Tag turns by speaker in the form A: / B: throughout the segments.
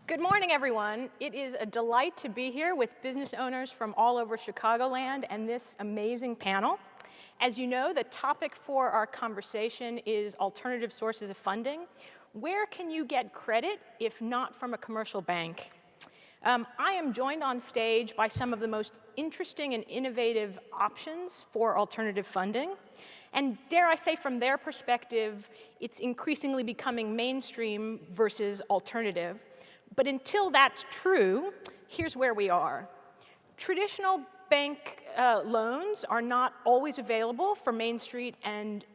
A: Good morning, everyone. It is a delight to be here with business owners from all over Chicagoland and this amazing panel. As you know, the topic for our conversation is alternative sources of funding. Where can you get credit if not from a commercial bank? I am joined on stage by some of the most interesting and innovative options for alternative funding. And dare I say, from their perspective, it's increasingly becoming mainstream versus alternative. But until that's true, here's where we are. Traditional bank loans are not always available for Main Street and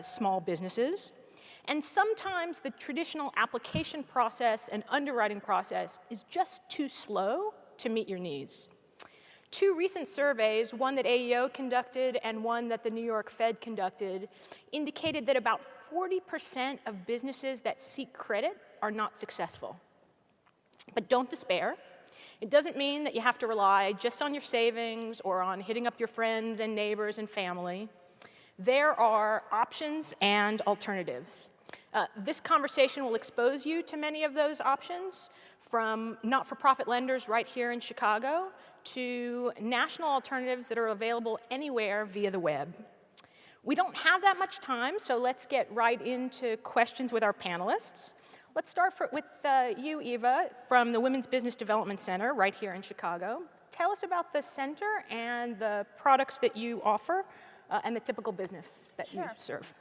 A: small businesses. And sometimes the traditional application process and underwriting process is just too slow to meet your needs. Two recent surveys, one that AEO conducted and one that the New York Fed conducted, indicated that about 40% of businesses that seek credit are not successful. But don't despair. It doesn't mean that you have to rely just on your savings or on hitting up your friends and neighbors and family. There are options and alternatives. This conversation will expose you to many of those options, from not-for-profit lenders right here in Chicago to national alternatives that are available anywhere via the web. We don't have that much time, so let's get right into questions with our panelists. Let's start with you, Eva, from the Women's Business Development Center right here in Chicago. Tell us about the center and the products that you offer and the typical business that you serve.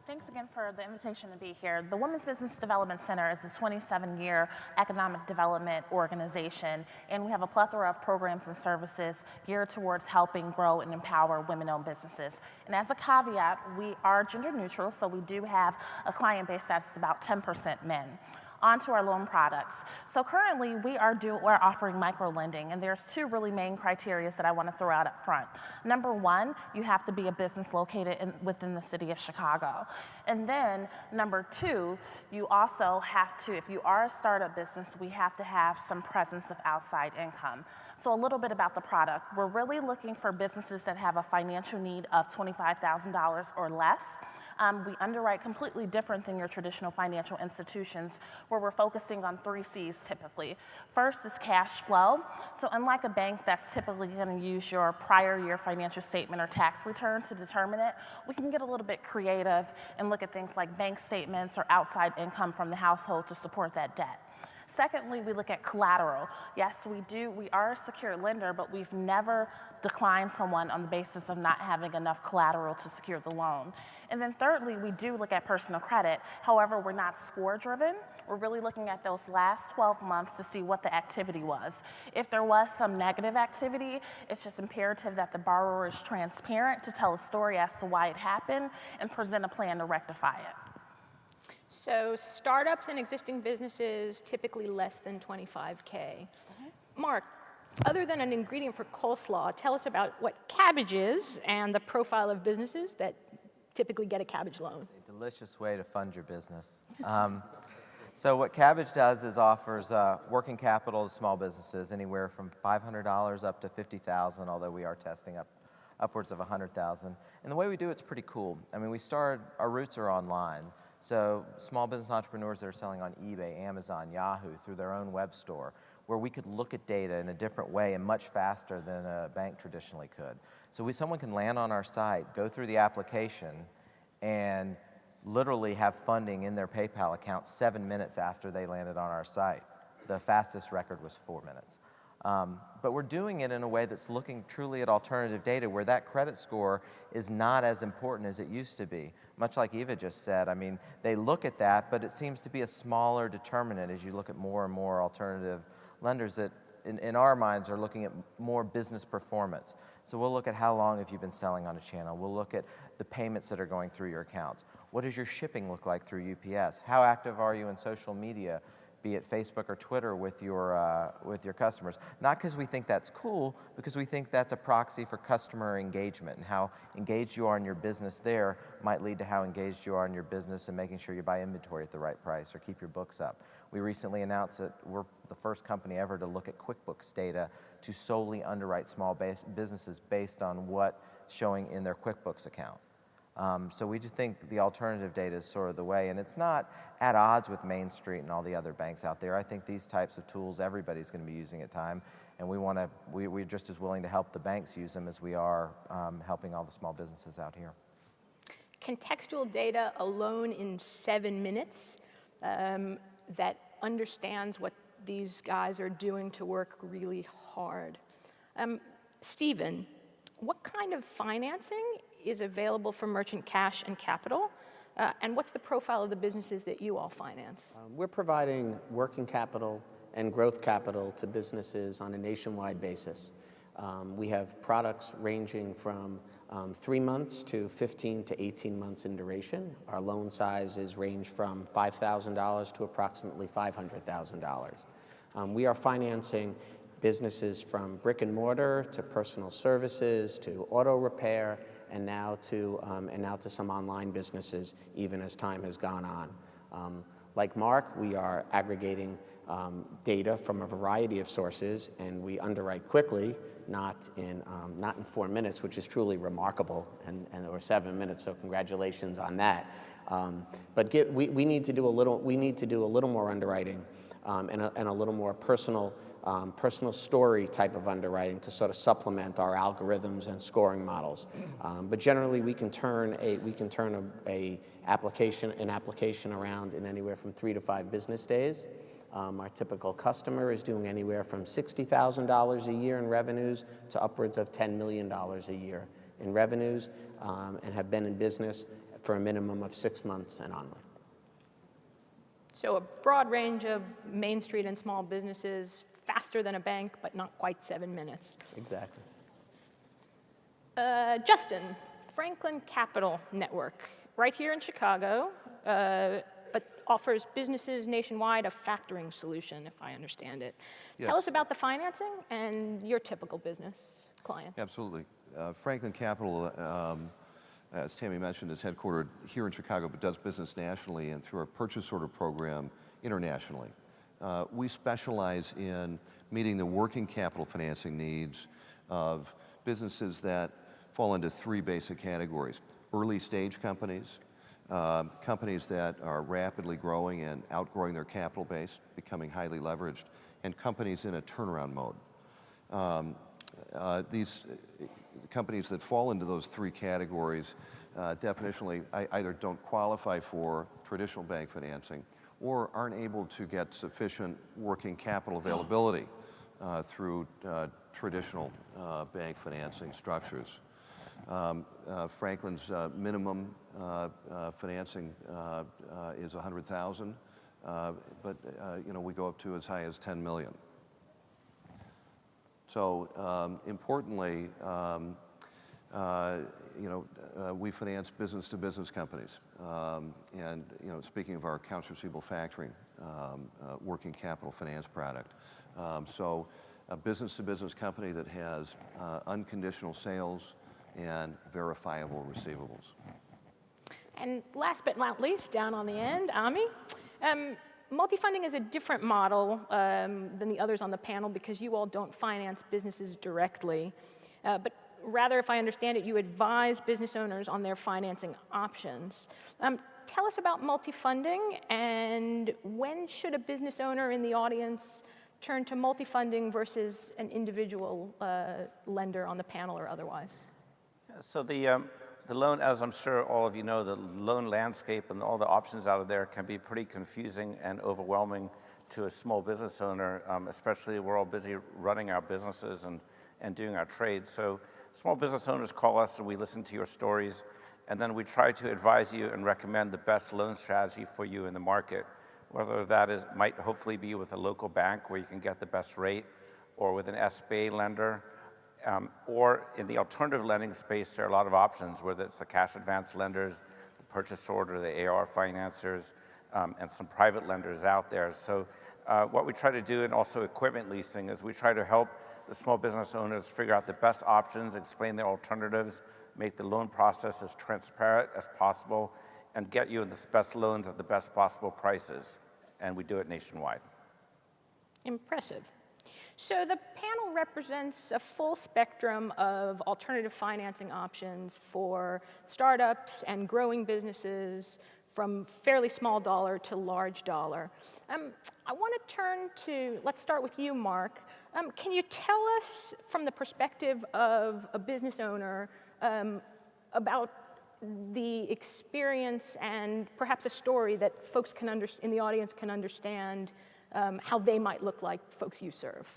B: Thanks again for the invitation to be here. The Women's Business Development Center is a 27-year economic development organization, and we have a plethora of programs and services geared towards helping grow and empower women-owned businesses. And as a caveat, we are gender neutral, so we do have a client base that's about 10% men. On to our loan products. So currently, we're offering micro-lending, and there's two really main criteria that I want to throw out up front. Number one, you have to be a business located within the city of Chicago. And then, number two, you also have to, if you are a startup business, we have to have some presence of outside income. So a little bit about the product. We're really looking for businesses that have a financial need of $25,000 or less. We underwrite completely different than your traditional financial institutions, where we're focusing on 3 C's typically. First is cash flow. So unlike a bank that's typically going to use your prior year financial statement or tax return to determine it, we can get a little bit creative and look at things like bank statements or outside income from the household to support that debt. Secondly, we look at collateral. Yes, we are a secured lender, but we've never declined someone on the basis of not having enough collateral to secure the loan. And then thirdly, we do look at personal credit. However, we're not score driven. We're really looking at those last 12 months to see what the activity was. If there was some negative activity, it's just imperative that the borrower is transparent to tell a story as to why it happened and present a plan to rectify it.
A: So startups and existing businesses, typically less than 25K. Mark, other than an ingredient for coleslaw, tell us about what cabbage is and the profile of businesses that typically get a cabbage loan.
C: A delicious way to fund your business. So what Cabbage does is offers working capital to small businesses, anywhere from $500 up to $50,000, although we are testing upwards of $100,000. And the way we do it's pretty cool. I mean, our roots are online. So small business entrepreneurs that are selling on eBay, Amazon, Yahoo, through their own web store, where we could look at data in a different way and much faster than a bank traditionally could. So someone can land on our site, go through the application, and literally have funding in their PayPal account 7 minutes after they landed on our site. The fastest record was 4 minutes. But we're doing it in a way that's looking truly at alternative data, where that credit score is not as important as it used to be. Much like Eva just said, I mean, they look at that, but it seems to be a smaller determinant as you look at more and more alternative lenders that, in our minds, are looking at more business performance. So we'll look at how long have you been selling on a channel. We'll look at the payments that are going through your accounts. What does your shipping look like through UPS? How active are you in social media, be it Facebook or Twitter, with your customers? Not because we think that's cool, because we think that's a proxy for customer engagement, and how engaged you are in your business there might lead to how engaged you are in your business and making sure you buy inventory at the right price or keep your books up. We recently announced that we're the first company ever to look at QuickBooks data to solely underwrite small businesses based on what's showing in their QuickBooks account. So we just think the alternative data is sort of the way, and it's not at odds with Main Street and all the other banks out there. I think these types of tools, everybody's going to be using at time, and we're just as willing to help the banks use them as we are helping all the small businesses out here.
A: Contextual data alone in 7 minutes that understands what these guys are doing to work really hard. Stephen, what kind of financing is available for merchant cash and capital? And what's the profile of the businesses that you all finance?
D: We're providing working capital and growth capital to businesses on a nationwide basis. We have products ranging from 3 months to 15 to 18 months in duration. Our loan sizes range from $5,000 to approximately $500,000. We are financing businesses from brick and mortar to personal services to auto repair, and now to some online businesses, even as time has gone on. Like Mark, we are aggregating data from a variety of sources, and we underwrite quickly, not in 4 minutes, which is truly remarkable, or 7 minutes. So congratulations on that. But we need to do a little more underwriting and a little more personal story type of underwriting to sort of supplement our algorithms and scoring models. But generally, we can turn an application around in anywhere from 3 to 5 business days. Our typical customer is doing anywhere from $60,000 a year in revenues to upwards of $10 million a year in revenues, and have been in business for a minimum of 6 months and onward.
A: So a broad range of Main Street and small businesses, faster than a bank, but not quite 7 minutes.
D: Exactly.
A: Justin, Franklin Capital Network, right here in Chicago, but offers businesses nationwide a factoring solution, if I understand it.
E: Yes.
A: Tell us about the financing and your typical business client.
E: Absolutely. Franklin Capital, as Tammy mentioned, is headquartered here in Chicago, but does business nationally and through our purchase order program internationally. We specialize in meeting the working capital financing needs of businesses that fall into 3 basic categories: early stage companies, companies that are rapidly growing and outgrowing their capital base, becoming highly leveraged, and companies in a turnaround mode. These companies that fall into those 3 categories definitionally either don't qualify for traditional bank financing or aren't able to get sufficient working capital availability through traditional bank financing structures. Franklin's minimum financing is $100,000, but we go up to as high as $10 million. So importantly, we finance business-to-business companies, and speaking of our accounts receivable factoring working capital finance product, so a business-to-business company that has unconditional sales and verifiable receivables.
A: And last but not least, down on the end, Ami. Multifunding is a different model than the others on the panel because you all don't finance businesses directly. But rather, if I understand it, you advise business owners on their financing options. Tell us about multifunding, and when should a business owner in the audience turn to multifunding versus an individual lender on the panel or otherwise?
F: So the loan, as I'm sure all of you know, the loan landscape and all the options out of there can be pretty confusing and overwhelming to a small business owner, especially we're all busy running our businesses and doing our trade. So small business owners call us and we listen to your stories, and then we try to advise you and recommend the best loan strategy for you in the market, whether that might hopefully be with a local bank where you can get the best rate, or with an SBA lender, or in the alternative lending space, there are a lot of options, whether it's the cash advance lenders, the purchase order, the AR financiers, and some private lenders out there. So what we try to do, and also equipment leasing, is we try to help the small business owners figure out the best options, explain their alternatives, make the loan process as transparent as possible, and get you the best loans at the best possible prices. And we do it nationwide.
A: Impressive. So the panel represents a full spectrum of alternative financing options for startups and growing businesses from fairly small dollar to large dollar. I want to turn to, let's start with you, Mark. Can you tell us from the perspective of a business owner about the experience and perhaps a story that folks in the audience can understand how they might look like folks you serve?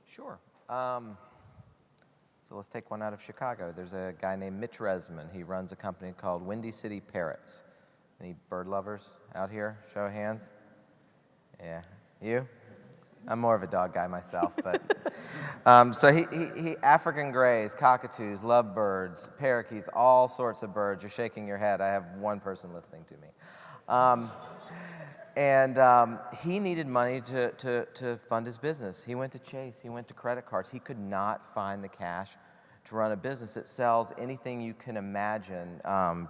C: Sure. So let's take one out of Chicago. There's a guy named Mitch Resman. He runs a company called Windy City Parrots. Any bird lovers out here? Show of hands. Yeah. You? I'm more of a dog guy myself, but so he African grays, cockatoos, lovebirds, parakeets, all sorts of birds. You're shaking your head. I have one person listening to me. And he needed money to fund his business. He went to Chase. He went to credit cards. He could not find the cash to run a business that sells anything you can imagine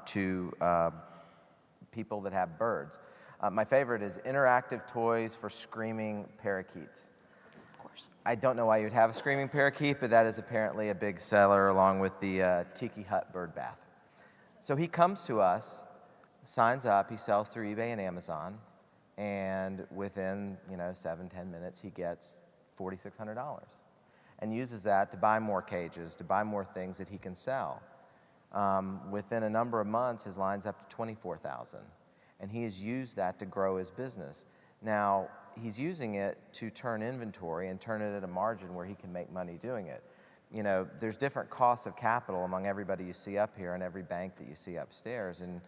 C: to people that have birds. My favorite is interactive toys for screaming parakeets.
A: Of course.
C: I don't know why you'd have a screaming parakeet, but that is apparently a big seller along with the Tiki Hut bird bath. So he comes to us, signs up, he sells through eBay and Amazon, and within 7-10 minutes he gets $4,600 and uses that to buy more cages, to buy more things that he can sell. Within a number of months his line's up to $24,000, and he has used that to grow his business. Now he's using it to turn inventory and turn it at a margin where he can make money doing it. There's different costs of capital among everybody you see up here and every bank that you see upstairs, and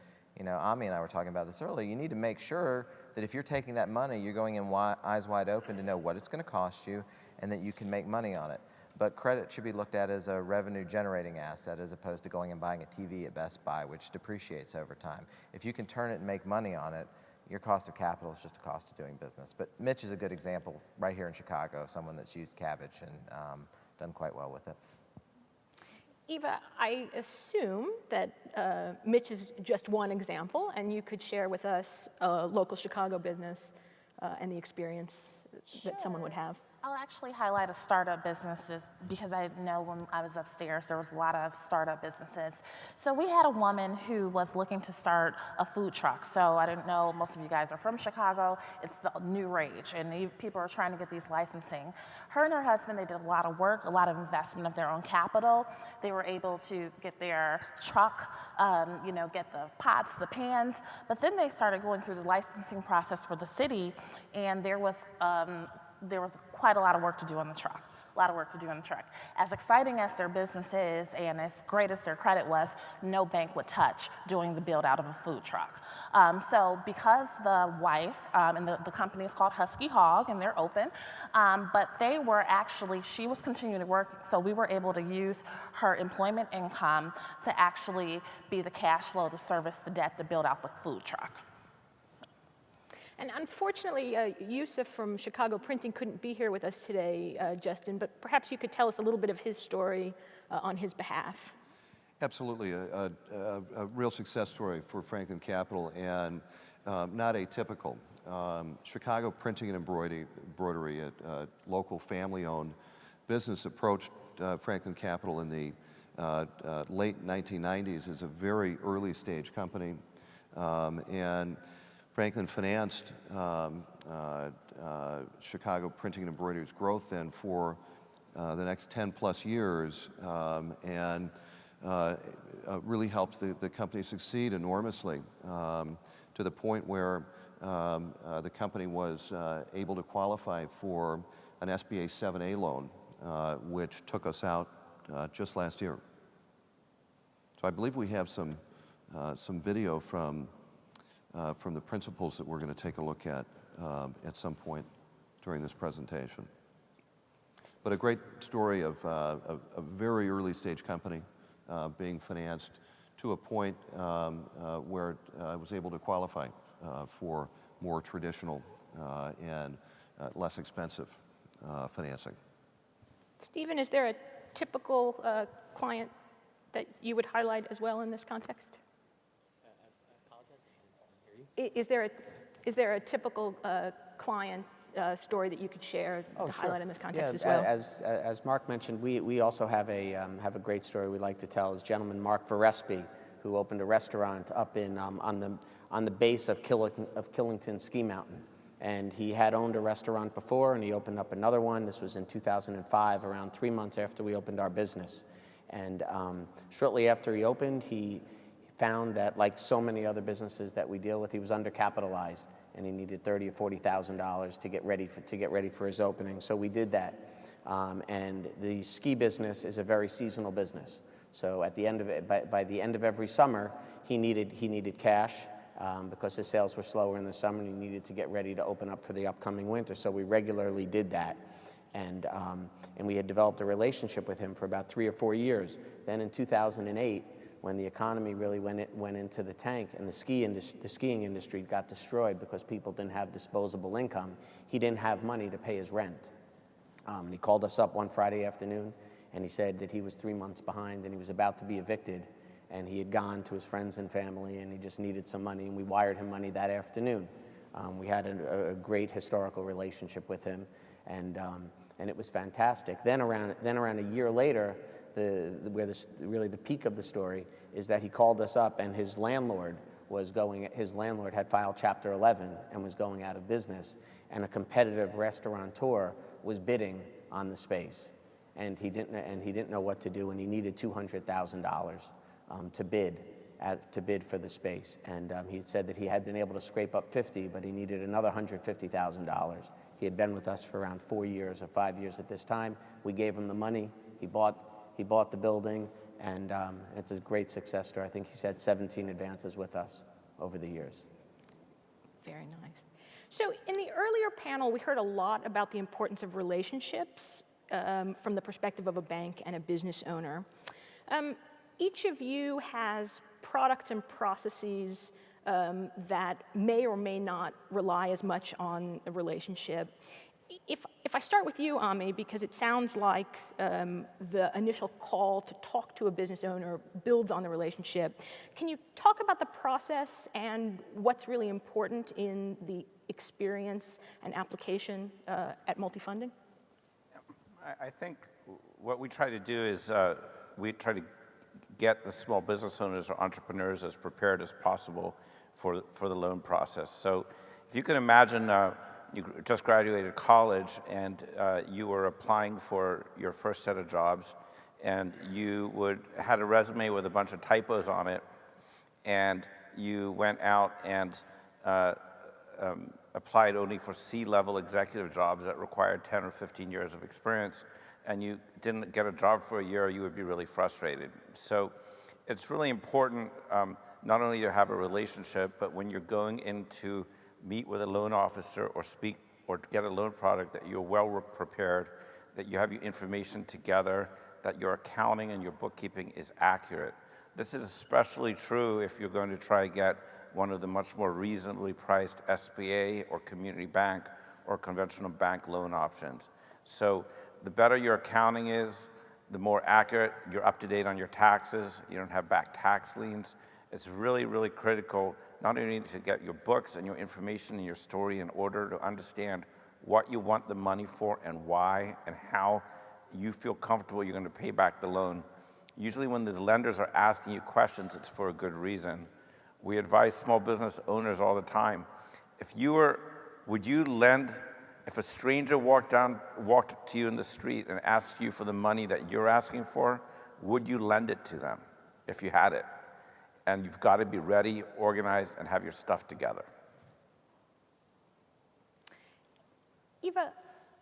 C: Ami and I were talking about this earlier. You need to make sure that if you're taking that money, you're going in eyes wide open to know what it's going to cost you and that you can make money on it. But credit should be looked at as a revenue-generating asset as opposed to going and buying a TV at Best Buy, which depreciates over time. If you can turn it and make money on it, your cost of capital is just a cost of doing business. But Mitch is a good example right here in Chicago, someone that's used Cabbage and done quite well with it.
A: Eva, I assume that Mitch is just one example, and you could share with us a local Chicago business and the experience that someone would have.
B: I'll actually highlight a startup businesses because I know when I was upstairs there was a lot of startup businesses. So we had a woman who was looking to start a food truck. So I didn't know, most of you guys are from Chicago. It's the new rage and people are trying to get these licensing. Her and her husband, they did a lot of work, a lot of investment of their own capital. They were able to get their truck, get the pots, the pans, but then they started going through the licensing process for the city, and there was quite a lot of work to do on the truck. As exciting as their business is and as great as their credit was, no bank would touch doing the build out of a food truck. So because the wife, and the company is called Husky Hog and they're open, but she was continuing to work, so we were able to use her employment income to actually be the cash flow to service the debt to build out the food truck.
A: And unfortunately, Yusuf from Chicago Printing couldn't be here with us today, Justin, but perhaps you could tell us a little bit of his story on his behalf.
E: Absolutely, a real success story for Franklin Capital, and not atypical. Chicago Printing and Embroidery, a local family-owned business, approached Franklin Capital in the late 1990s as a very early stage company, and Franklin financed Chicago Printing and Embroidery's growth then for the next 10 plus years, and really helped the company succeed enormously to the point where the company was able to qualify for an SBA 7A loan, which took us out just last year. So I believe we have some video from the principles that we're going to take a look at some point during this presentation. But a great story of a very early stage company being financed to a point where I was able to qualify for more traditional and less expensive financing.
A: Stephen, is there a typical client that you would highlight as well in this context? Is there a typical client story that you could share to highlight in this context as
D: Yeah,
A: well?
D: as Mark mentioned, we also have a great story we like to tell. Is gentleman Mark Varespi, who opened a restaurant up in on the base of Killington Ski Mountain. And he had owned a restaurant before, and he opened up another one. This was in 2005, around 3 months after we opened our business. And shortly after he opened, he found that, like so many other businesses that we deal with, he was undercapitalized, and he needed $30,000 or $40,000 to get ready for his opening. So we did that. And the ski business is a very seasonal business. So at the end of it, by the end of every summer, he needed cash because his sales were slower in the summer, and he needed to get ready to open up for the upcoming winter. So we regularly did that. And we had developed a relationship with him for about 3 or 4 years. Then in 2008, when the economy really went into the tank and the skiing industry got destroyed because people didn't have disposable income, he didn't have money to pay his rent. And he called us up one Friday afternoon, and he said that he was 3 months behind and he was about to be evicted, and he had gone to his friends and family and he just needed some money, and we wired him money that afternoon. We had a great historical relationship with him, and it was fantastic. Then around a year later, really the peak of the story is that he called us up, and his landlord had filed Chapter 11 and was going out of business, and a competitive restaurateur was bidding on the space, and he didn't know what to do, and he needed $200,000 to bid for the space, and he said that he had been able to scrape up 50, but he needed another $150,000. He had been with us for around 4 years or 5 years at this time. We gave him the money. He bought the building, and it's a great success story. I think he's had 17 advances with us over the years.
A: Very nice. So in the earlier panel, we heard a lot about the importance of relationships from the perspective of a bank and a business owner. Each of you has products and processes that may or may not rely as much on a relationship. If I start with you, Ami, because it sounds like the initial call to talk to a business owner builds on the relationship, can you talk about the process and what's really important in the experience and application at Multifunding?
F: I think what we try to do is we try to get the small business owners or entrepreneurs as prepared as possible for the loan process. So if you can imagine you just graduated college and you were applying for your first set of jobs, and you had a resume with a bunch of typos on it, and you went out and applied only for C-level executive jobs that required 10 or 15 years of experience, and you didn't get a job for a year, you would be really frustrated. So it's really important not only to have a relationship, but when you're going in to meet with a loan officer or speak or get a loan product, that you're well prepared, that you have your information together, that your accounting and your bookkeeping is accurate. This is especially true if you're going to try to get one of the much more reasonably priced SBA or community bank or conventional bank loan options. So the better your accounting is, the more accurate, you're up to date on your taxes, you don't have back tax liens. It's really, really critical not only to get your books and your information and your story in order to understand what you want the money for and why and how you feel comfortable you're going to pay back the loan. Usually when the lenders are asking you questions, it's for a good reason. We advise small business owners all the time. Would you lend, if a stranger walked to you in the street and asked you for the money that you're asking for, would you lend it to them if you had it? And you've got to be ready, organized, and have your stuff together.
A: Eva,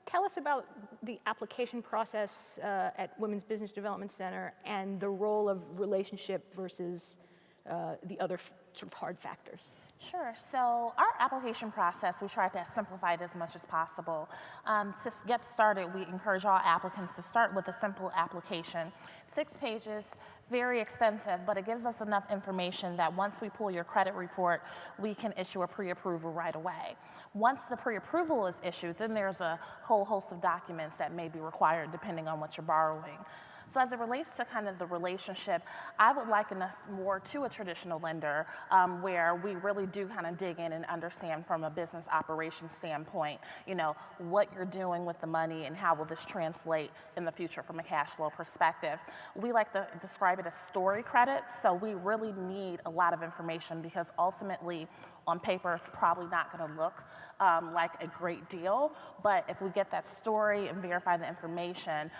A: tell us about the application process at Women's Business Development Center and the role of relationship versus the other sort of hard factors.
B: Sure. So our application process, we try to simplify it as much as possible. To get started, we encourage all applicants to start with a simple application. 6 pages, very extensive, but it gives us enough information that once we pull your credit report, we can issue a pre-approval right away. Once the pre-approval is issued, then there's a whole host of documents that may be required depending on what you're borrowing. So as it relates to kind of the relationship, I would liken us more to a traditional lender where we really do kind of dig in and understand from a business operations standpoint, what you're doing with the money and how will this translate in the future from a cash flow perspective. We like to describe it as story credits, so we really need a lot of information because ultimately on paper it's probably not going to look like a great deal, but if we get that story and verify the information,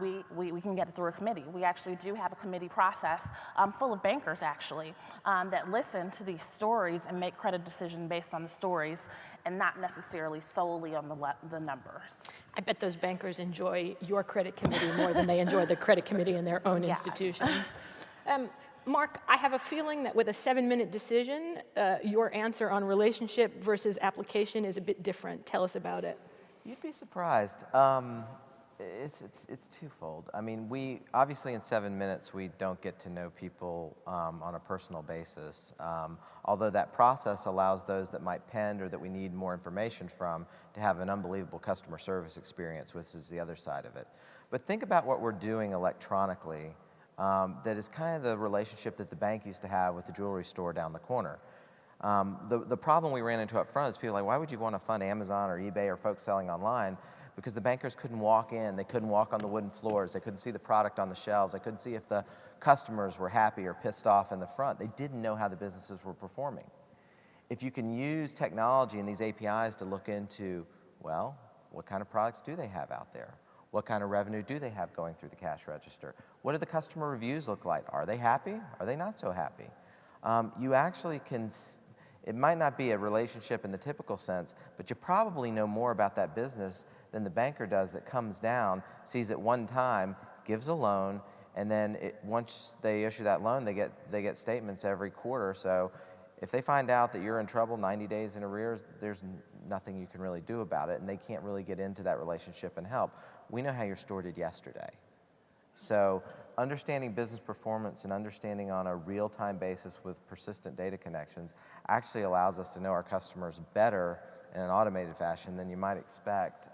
B: we can get it through a committee. We actually do have a committee process full of bankers actually that listen to these stories and make credit decisions based on the stories and not necessarily solely on the numbers.
A: I bet those bankers enjoy your credit committee more than they enjoy the credit committee in their own
B: Yes.
A: institutions. Mark, I have a feeling that with a 7-minute decision, your answer on relationship versus application is a bit different. Tell us about it.
C: You'd be surprised. It's twofold. I mean, we obviously in 7 minutes we don't get to know people on a personal basis. Although that process allows those that might pend or that we need more information from to have an unbelievable customer service experience, which is the other side of it. But think about what we're doing electronically. That is kind of the relationship that the bank used to have with the jewelry store down the corner. The problem we ran into up front is people are like, why would you want to fund Amazon or eBay or folks selling online? Because the bankers couldn't walk in, they couldn't walk on the wooden floors, they couldn't see the product on the shelves, they couldn't see if the customers were happy or pissed off in the front. They didn't know how the businesses were performing. If you can use technology and these APIs to look into, well, what kind of products do they have out there? What kind of revenue do they have going through the cash register? What do the customer reviews look like? Are they happy? Are they not so happy? You actually can, it might not be a relationship in the typical sense, but you probably know more about that business than the banker does that comes down, sees it one time, gives a loan, and then once they issue that loan, they get statements every quarter. So if they find out that you're in trouble 90 days in arrears, there's nothing you can really do about it, and they can't really get into that relationship and help. We know how your store did yesterday. So understanding business performance and understanding on a real-time basis with persistent data connections actually allows us to know our customers better in an automated fashion than you might expect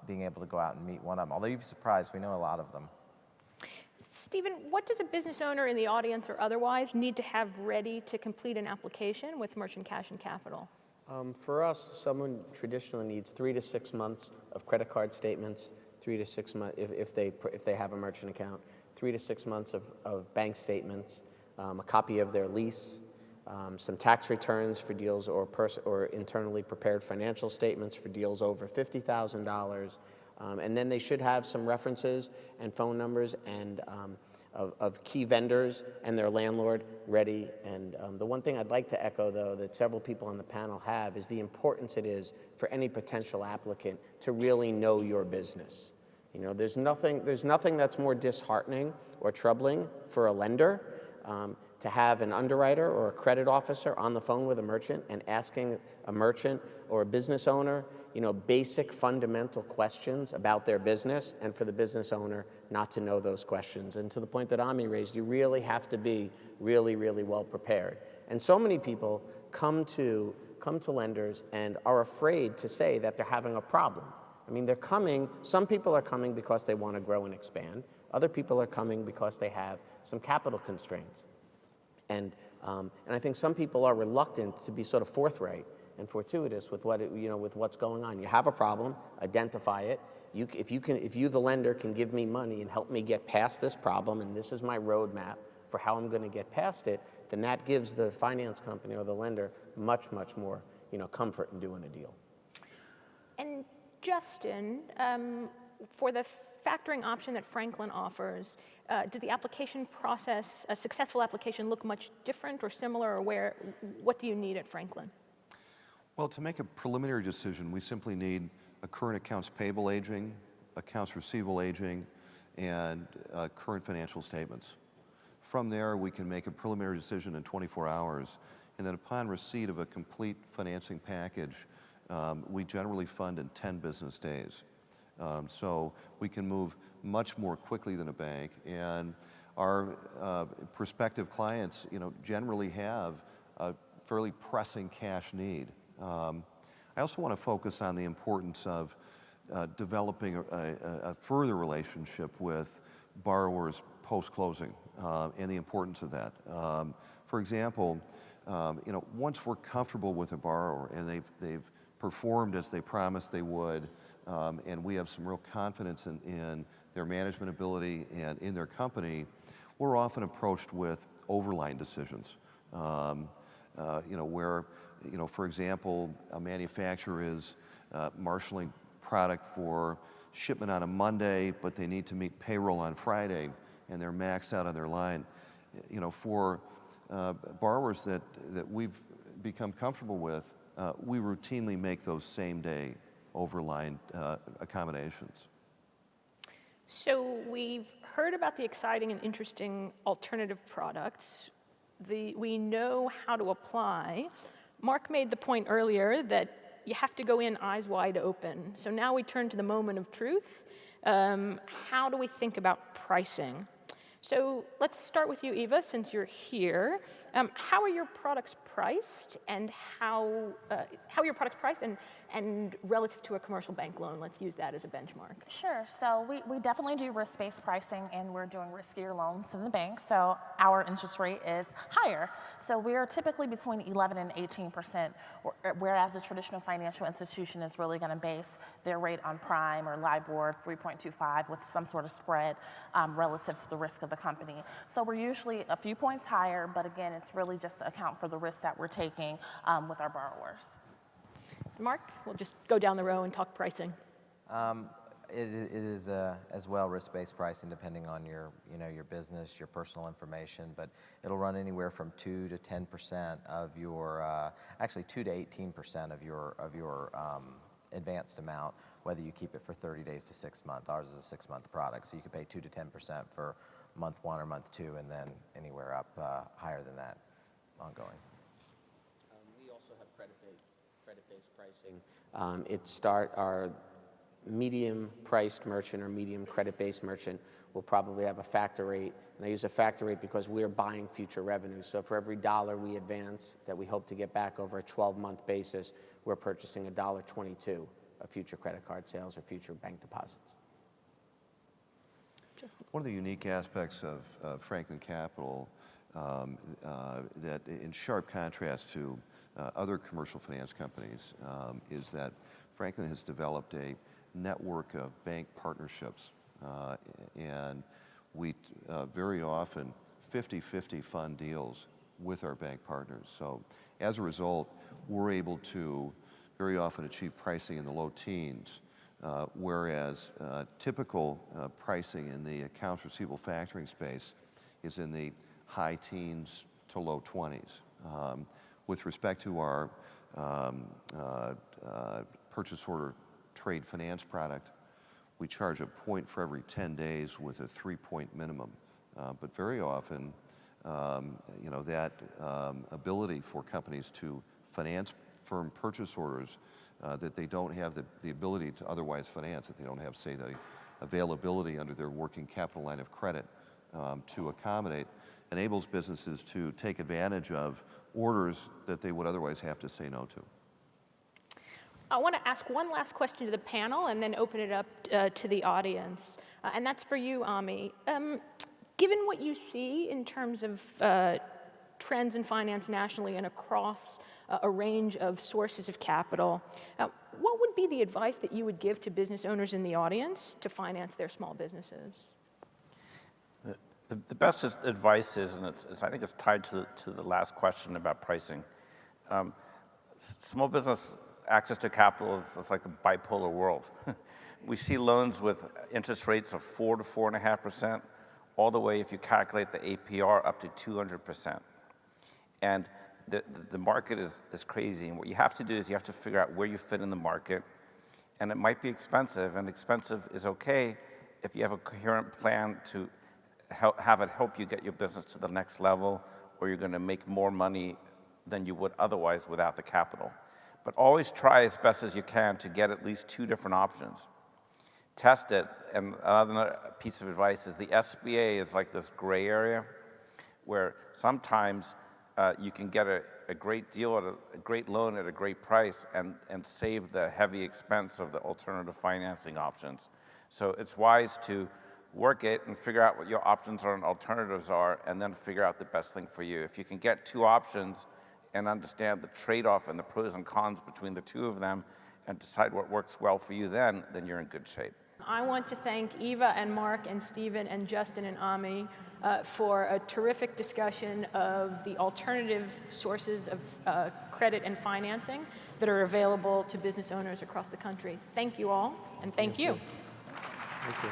C: being able to go out and meet one of them. Although you'd be surprised, we know a lot of them.
A: Stephen, what does a business owner in the audience or otherwise need to have ready to complete an application with Merchant Cash and Capital?
D: For us, someone traditionally needs 3 to 6 months of credit card statements, 3 to 6 months if they have a merchant account, 3 to 6 months of bank statements, a copy of their lease, some tax returns for deals or internally prepared financial statements for deals over $50,000, and then they should have some references and phone numbers and of key vendors and their landlord ready. And the one thing I'd like to echo, though, that several people on the panel have is the importance it is for any potential applicant to really know your business. There's nothing that's more disheartening or troubling for a lender to have an underwriter or a credit officer on the phone with a merchant and asking a merchant or a business owner, basic fundamental questions about their business, and for the business owner not to know those questions. And to the point that Ami raised, you really have to be really, really well prepared. And so many people come to lenders and are afraid to say that they're having a problem. I mean, some people are coming because they want to grow and expand. Other people are coming because they have some capital constraints. And I think some people are reluctant to be sort of forthright and fortuitous with with what's going on. You have a problem, identify it. If you, the lender, can give me money and help me get past this problem, and this is my roadmap for how I'm going to get past it, then that gives the finance company or the lender much, much more comfort in doing a deal.
A: And Justin, for the factoring option that Franklin offers, did the application process, a successful application, look much different or similar, or what do you need at Franklin?
E: Well, to make a preliminary decision, we simply need a current accounts payable aging, accounts receivable aging, and current financial statements. From there, we can make a preliminary decision in 24 hours, and then upon receipt of a complete financing package, we generally fund in 10 business days. So we can move much more quickly than a bank, and our prospective clients, generally have a fairly pressing cash need. I also want to focus on the importance of developing a further relationship with borrowers post-closing and the importance of that. For example, once we're comfortable with a borrower and they've performed as they promised they would, and we have some real confidence in their management ability and in their company, we're often approached with overline decisions. Where, for example, a manufacturer is marshaling product for shipment on a Monday, but they need to meet payroll on Friday, and they're maxed out on their line. For borrowers that we've become comfortable with, we routinely make those same-day overline accommodations.
A: So we've heard about the exciting and interesting alternative products. We know how to apply. Mark made the point earlier that you have to go in eyes wide open. So now we turn to the moment of truth. How do we think about pricing? So let's start with you, Eva, since you're here. How are your products priced, and how are your products priced, and relative to a commercial bank loan? Let's use that as a benchmark.
B: Sure. So we definitely do risk-based pricing, and we're doing riskier loans than the bank. So our interest rate is higher. So we are typically between 11 and 18%, whereas a traditional financial institution is really going to base their rate on prime or LIBOR 3.25 with some sort of spread relative to the risk of the company. So we're usually a few points higher, but again, it's really just to account for the risk that we're taking with our borrowers.
A: Mark, we'll just go down the row and talk pricing.
C: It is as well risk-based pricing depending on your business, your personal information, but it'll run anywhere from 2 to 10% of your, actually 2 to 18% of your advanced amount, whether you keep it for 30 days to 6 months. Ours is a 6-month product, so you can pay 2 to 10% for month 1 or month 2, and then anywhere up higher than that ongoing.
D: We also have credit-based pricing. Our medium-priced merchant or medium credit-based merchant will probably have a factor rate, and I use a factor rate because we're buying future revenue. So for every dollar we advance that we hope to get back over a 12-month basis, we're purchasing $1.22 of future credit card sales or future bank deposits.
E: One of the unique aspects of Franklin Capital that in sharp contrast to other commercial finance companies is that Franklin has developed a network of bank partnerships, and we very often 50-50 fund deals with our bank partners. So as a result, we're able to very often achieve pricing in the low teens, whereas typical pricing in the accounts receivable factoring space is in the high teens to low 20s. With respect to our purchase order trade finance product, we charge a point for every 10 days with a 3-point minimum. But very often, that ability for companies to finance firm purchase orders that they don't have the ability to otherwise finance, that they don't have, say, the availability under their working capital line of credit to accommodate, enables businesses to take advantage of orders that they would otherwise have to say no to.
A: I want to ask one last question to the panel and then open it up to the audience. And that's for you, Ami. Given what you see in terms of trends in finance nationally and across a range of sources of capital, what would be the advice that you would give to business owners in the audience to finance their small businesses?
F: The best advice is, and I think it's tied to the last question about pricing. Small business access to capital is like a bipolar world. We see loans with interest rates of 4 to 4.5%, all the way, if you calculate the APR, up to 200%. And the market is crazy, and what you have to do is you have to figure out where you fit in the market, and it might be expensive, and expensive is okay if you have a coherent plan to have it help you get your business to the next level, or you're going to make more money than you would otherwise without the capital. But always try as best as you can to get at least 2 different options. Test it, and another piece of advice is the SBA is like this gray area where sometimes you can get a great deal, at a great loan at a great price and save the heavy expense of the alternative financing options. So it's wise to work it and figure out what your options are and alternatives are, and then figure out the best thing for you. If you can get two options and understand the trade-off and the pros and cons between the two of them and decide what works well for you, then you're in good shape.
A: I want to thank Eva and Mark and Stephen and Justin and Ami for a terrific discussion of the alternative sources of credit and financing that are available to business owners across the country. Thank you all, and thank you.
D: Thank you.